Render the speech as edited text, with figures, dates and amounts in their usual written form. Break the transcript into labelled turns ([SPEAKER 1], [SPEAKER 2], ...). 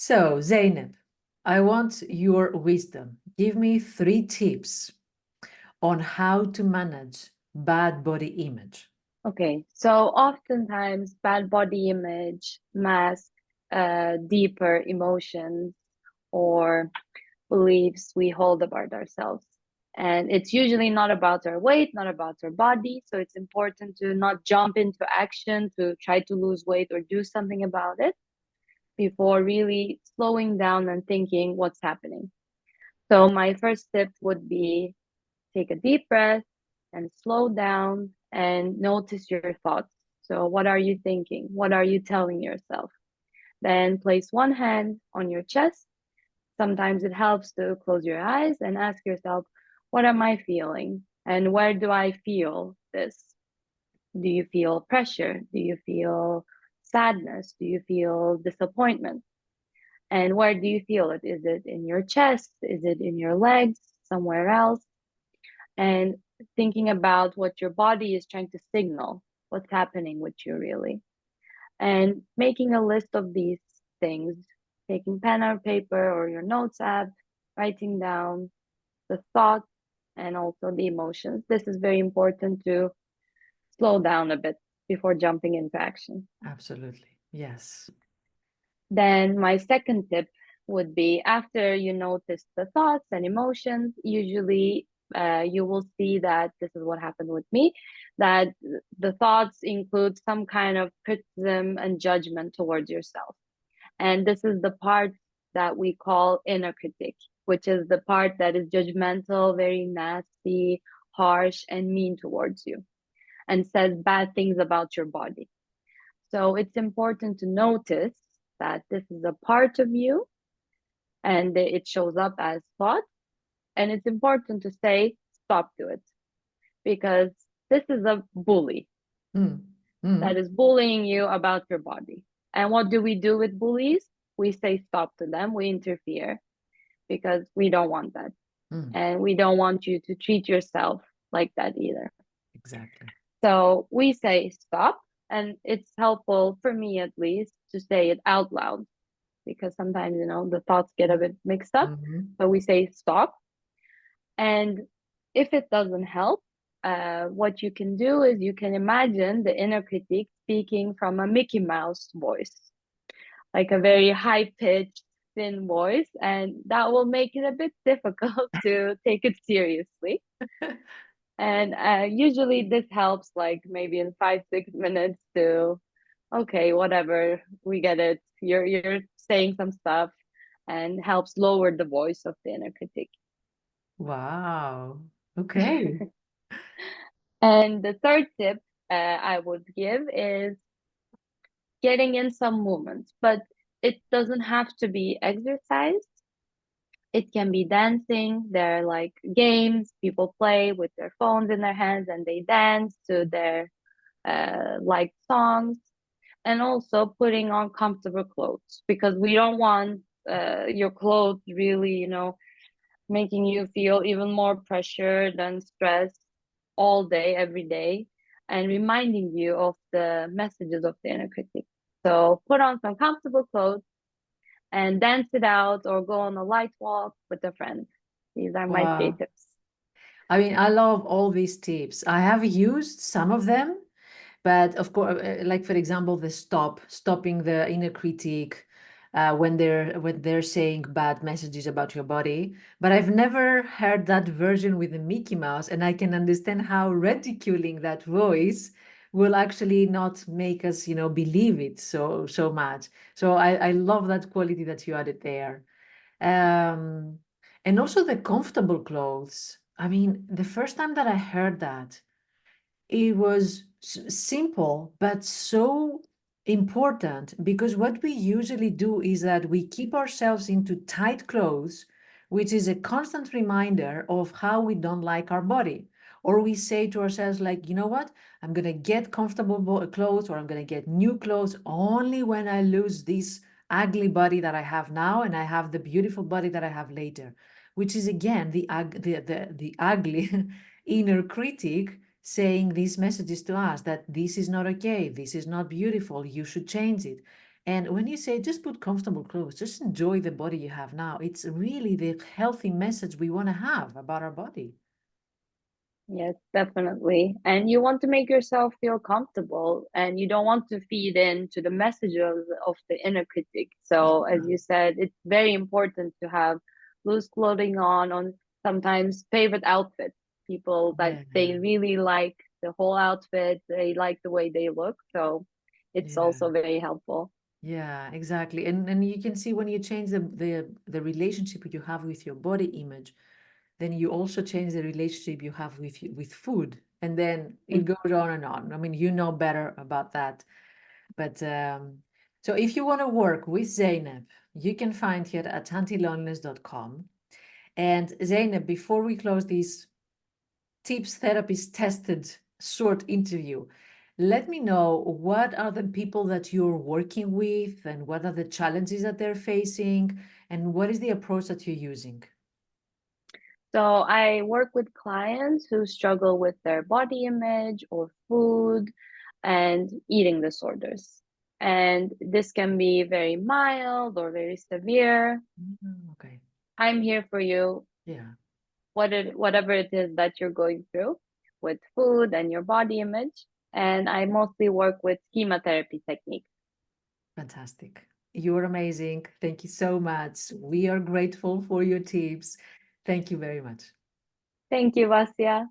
[SPEAKER 1] So, Zeynep, I want your wisdom. Give me 3 tips on how to manage bad body image.
[SPEAKER 2] Okay, so oftentimes bad body image masks deeper emotions or beliefs we hold about ourselves. And it's usually not about our weight, not about our body. So it's important to not jump into action to try to lose weight or do something about it before really slowing down and thinking what's happening. So my first tip would be take a deep breath and slow down and notice your thoughts. So, what are you thinking? What are you telling yourself? Then place one hand on your chest. Sometimes it helps to close your eyes and ask yourself, what am I feeling? And where do I feel this? Do you feel pressure? Do you feel sadness? Do you feel disappointment? And where do you feel it? Is it in your chest? Is it in your legs? Somewhere else? And thinking about what your body is trying to signal, what's happening with you really, and making a list of these things, taking pen or paper or your notes app, writing down the thoughts and also the emotions. This is very important to slow down a bit before jumping into action.
[SPEAKER 1] Absolutely. Yes.
[SPEAKER 2] Then my second tip would be after you notice the thoughts and emotions, usually you will see that this is what happened with me, that the thoughts include some kind of criticism and judgment towards yourself. And this is the part that we call inner critic, which is the part that is judgmental, very nasty, harsh, and mean towards you, and says bad things about your body. So it's important to notice that this is a part of you and it shows up as thought. And it's important to say stop to it because this is a bully
[SPEAKER 1] Mm. Mm.
[SPEAKER 2] that is bullying you about your body. And what do we do with bullies? We say stop to them, we interfere because we don't want that.
[SPEAKER 1] Mm.
[SPEAKER 2] And we don't want you to treat yourself like that either.
[SPEAKER 1] Exactly.
[SPEAKER 2] So we say stop, and it's helpful for me at least to say it out loud because sometimes, the thoughts get a bit mixed up.
[SPEAKER 1] Mm-hmm.
[SPEAKER 2] So we say stop. And if it doesn't help, what you can do is you can imagine the inner critic speaking from a Mickey Mouse voice, like a very high pitched, thin voice. And that will make it a bit difficult to take it seriously. And usually this helps like maybe in 5, 6 minutes to, okay, whatever, we get it. You're saying some stuff and helps lower the voice of the inner critic.
[SPEAKER 1] Wow. Okay.
[SPEAKER 2] And the third tip I would give is getting in some movement, but it doesn't have to be exercise. It can be dancing. There are like games people play with their phones in their hands and they dance to their like songs, and also putting on comfortable clothes because we don't want your clothes really, making you feel even more pressured and stressed all day, every day, and reminding you of the messages of the inner critic. So put on some comfortable clothes and dance it out or go on a light walk with a friend. These are my three
[SPEAKER 1] Wow.
[SPEAKER 2] tips.
[SPEAKER 1] I mean, I love all these tips. I have used some of them, but of course, like for example, the stopping the inner critic when they're saying bad messages about your body. But I've never heard that version with the Mickey Mouse, and I can understand how ridiculing that voice will actually not make us, believe it so much. So I love that quality that you added there. Um, and also the comfortable clothes. I mean, the first time that I heard that, it was simple, but so important because what we usually do is that we keep ourselves into tight clothes, which is a constant reminder of how we don't like our body. Or we say to ourselves, like, you know what? I'm going to get comfortable clothes or I'm going to get new clothes only when I lose this ugly body that I have now and I have the beautiful body that I have later, which is again the ugly inner critic saying these messages to us that this is not okay, this is not beautiful, you should change it. And when you say just put comfortable clothes, just enjoy the body you have now, it's really the healthy message we want to have about our body.
[SPEAKER 2] Yes, definitely. And you want to make yourself feel comfortable and you don't want to feed into the messages of the inner critic. So, as
[SPEAKER 1] Yeah,
[SPEAKER 2] you said, it's very important to have loose clothing on sometimes favorite outfits. People that
[SPEAKER 1] yeah,
[SPEAKER 2] they really like the whole outfit, they like the way they look. So, it's
[SPEAKER 1] yeah.
[SPEAKER 2] also very helpful.
[SPEAKER 1] Yeah, exactly. And you can see when you change the relationship you have with your body image, then you also change the relationship you have with food. And then it goes on and on. I mean, you know better about that. But so if you want to work with Zeynep, you can find her at antiloneliness.com. And Zeynep, before we close this tips therapist tested short interview, let me know what are the people that you're working with and what are the challenges that they're facing and what is the approach that you're using.
[SPEAKER 2] So I work with clients who struggle with their body image or food and eating disorders. And this can be very mild or very severe.
[SPEAKER 1] Okay.
[SPEAKER 2] I'm here for you,
[SPEAKER 1] Yeah.
[SPEAKER 2] whatever it is that you're going through with food and your body image. And I mostly work with chemotherapy techniques.
[SPEAKER 1] Fantastic. You're amazing. Thank you so much. We are grateful for your tips. Thank you very much.
[SPEAKER 2] Thank you, Vasya.